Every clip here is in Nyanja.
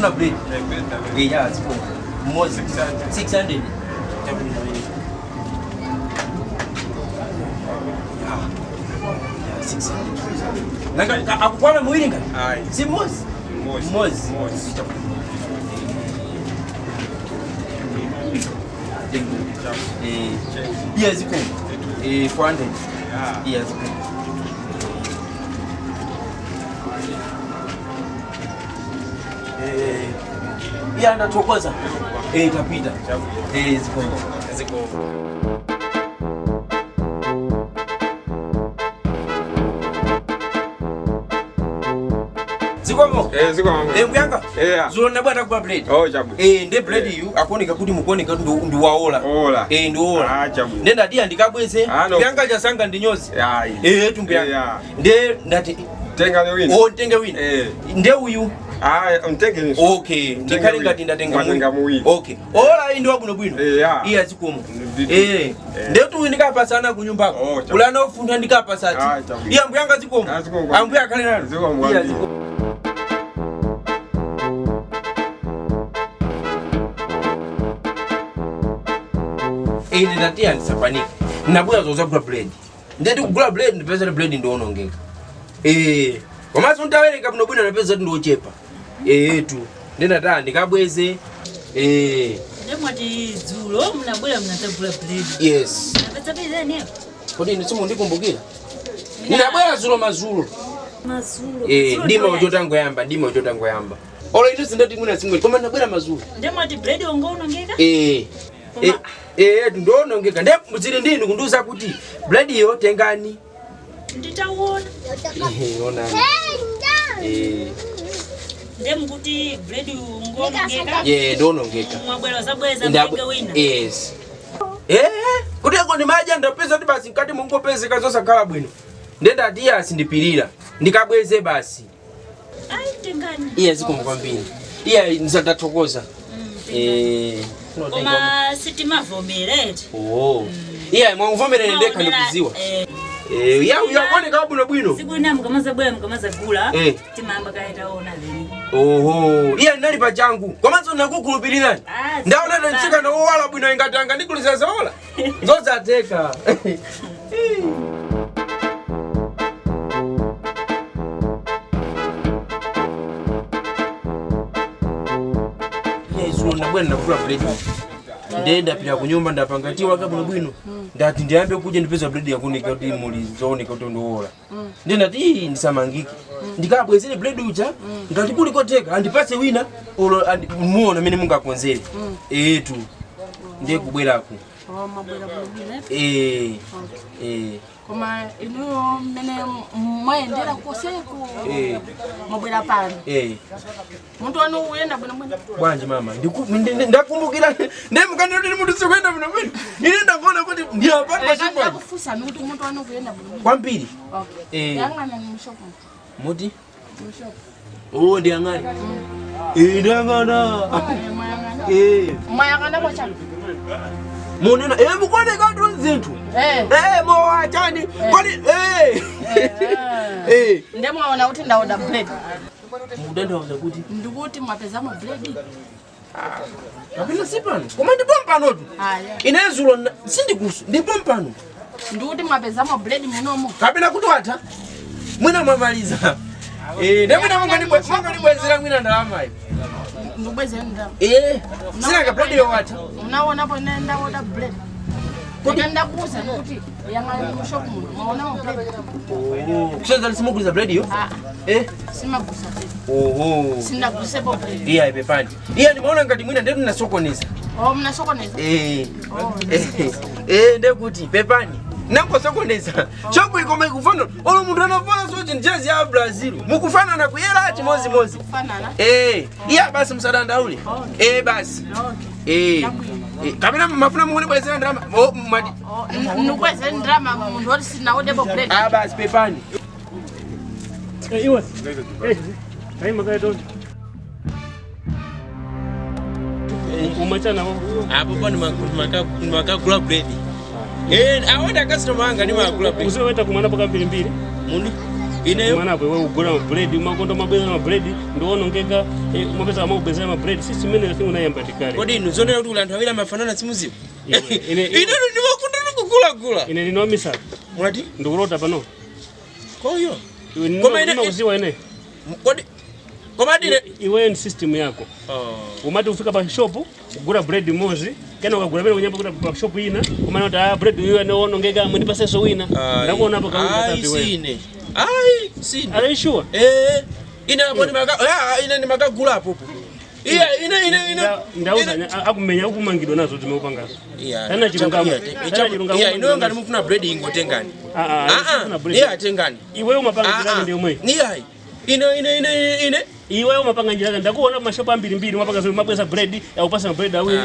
ufuna bread. Yeah, ziko. Mozi 600. Nanga akupana muwili ngani? Si mozi. Mozi. Iya ziko. 400. Iya ziko. Iya ndatokoza. Tapita. Ziko. Zikomo? Zikomo. Mbuyanga? Zulo nabwata kwa bread. Chabu. Nde bread yu akuoneka kuti mukuoneka ndi waola. Ndi ola. Chabu. Nde ndadiya ndikabweze. Mbuyanga jasanga ndinyose. Tumbuyanga. Nde ndati tenga wina. Tenge wina. Nde uyu. Mtenge. Okay. Ndikali ngati ndatenga muwili. Okay. Ola ndi wabuno bwino. Iya zikomo. Nde tu ndikapasana kunyumbako. Kulana ufunda ndikapasati. Iya mbuyanga zikomo. Ambuya kale nalo. Zikomo. Iya zikomo. Ndatia ndisapanike. Nabuya zoza kula bread. Ndeti kugula bread ndipeza bread ndo onongeka. Komanso ntawereka buno bwino ndipeza ndo ochepa. Tu. Ndenda ndikabweze. Ndemwati dzulo mnabwera mnatagula bread. Yes. Napeza peza niyo. Kodi ndisimu ndikumbukira. Ndabwera dzulo mazulu. Mazulu. Ndima ujotango yamba. Olo ino sindati nguna singwe koma ndabwera mazulu. Ndemwati bread ongo unongeka? Ndonongeka. Nde muzili ndinu kunduza kuti bread yo tengani. Nditawona. Ona. Ndemkuti bread ongo unongeka? Ndonongeka. Mwabwera zabweza mpenga wina. Yes. Kuti ndi maja ndapeza kuti basi nkati mungopeze kazosa kala bwino. Ndenda atiya sindipirira. Ndikabweze basi. Tengani. Iya zikumkwambiri. Iya nzatatokoza. Koma sitima vomerete. Iya mwavumerere ndeka ndikuziwa. Yakuone kama bwino. Siku ina mkamaza gula. Timamba kaitaona leni. Iya nali pachangu. Komanso nakukhulupirira. Ndaona nditsika na wala bwino ingatanga ndikuliza zola. Nzoza teka. Ndabwera ndakula bread. Ndenda pira kunyumba ndapangatiwa kabuno bwino. Ndati ndiyambe kuja ndipeza bread yakunika kuti muli zone kuti ndowola. Ndenda ti ndisamangike. Ndikabwezere bread uja ngati kuli koteka andipase wina muona mene mungakonzere. Tu. Ndiye kubwerako. Mabwera bwino. Koma ino mene mwaendera koseko. Mabwera pano. Muntu wanu uyenda bwino bwino. Bwanje mama ndakumbukira ndemukana ndi muntu sikwenda bwino bwino. Ine ndakona kuti ndiyapata mashimba. Ndakufusa kuti muntu wanu uyenda bwino bwino. Kwambiri. Yangana ni mshoko. Muti? Mshoko. Ndiyangana. Ndiyangana. Mayangana kwa chani. Munena mukone kantu nzintu. Mwachani. Kwani Ndemo wana kuti ndaoda bread. Mudanda waza kuti ndikuti mwapeza ma bread. Kapena sipano. Koma ndipo mpano tu. Inezulo sindikusu. Ndipo mpano. Ndikuti mwapeza ma bread munomo. Kapena kutwata. Mwina mwamaliza. Ndemuna munganibwezera mwina ndalama hiyo. Ndubwezera ndalama. Sina ka bread yo wata. Unaona hapo nenda order bread. Kugenda kuuza kuti yangana ni mshoko muno. Maona ma bread. Kushaza lisimukuliza bread yo? Simagusa bread. Sinagusa bread. Iya ipepani. Iya nimeona ngati mwina ndetu nasokoneza. Mnasokoneza? Ndekuti pepani. Nangosokoneza. Choko ikoma ikufana. Olo muntu anafana sochi njezi ya Brazil. Mukufana na kuyela ati mozi. Kufanana? Iya basi msadanda ule. Basi. Kabina mafuna mungone bwezera ndrama. Mwadi. Nubwezera ndrama muntu oti sinaode bread. Basi pepani. Iwe. Magaya umachana hapo bwana makakula bread. Awenda customer anga ni makula bread. Useweta kumana paka 2 Mundu. Ine maana hapo wewe ugora bread makondo mabeza na bread ndio onongeka mabeza kama ubeza na bread sisi mimi ndio unayamba tikali. Kodi inu zone kuti anthu awira mafanana simuzipo. Ine ndimakunda kugula. Ine linomisa. Mwati? Ndikulota pano. Koyo. Koma ine uziwa ene. Kodi koma dire iwe ni system yako. Umati ufika pa shop ugura bread mozi kena ukagura pale kunyamba kwa shop ina koma nota bread hiyo onongeka mnipa seso wina. Ndakuona hapo kama utapi wewe. Ai sine. Are you sure? Ina boni maka ina ni makagula hapo. Ina ndauza akumenya ukumangidwa nazo timeupanga. Tana chirungamo. Ino ngani mufuna bread ingotengani. Tengani. Iwe umapanga njira ndio mwe. Ine iwe umapanga njira ndakuona mashopa mbili umapanga zile mapesa bread au pasa bread awe.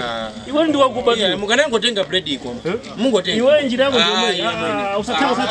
Iwe ndio wakubadili. Mukana ngotenga bread iko. Mungotenga. Iwe njira yako ndio mwe. Usatanga.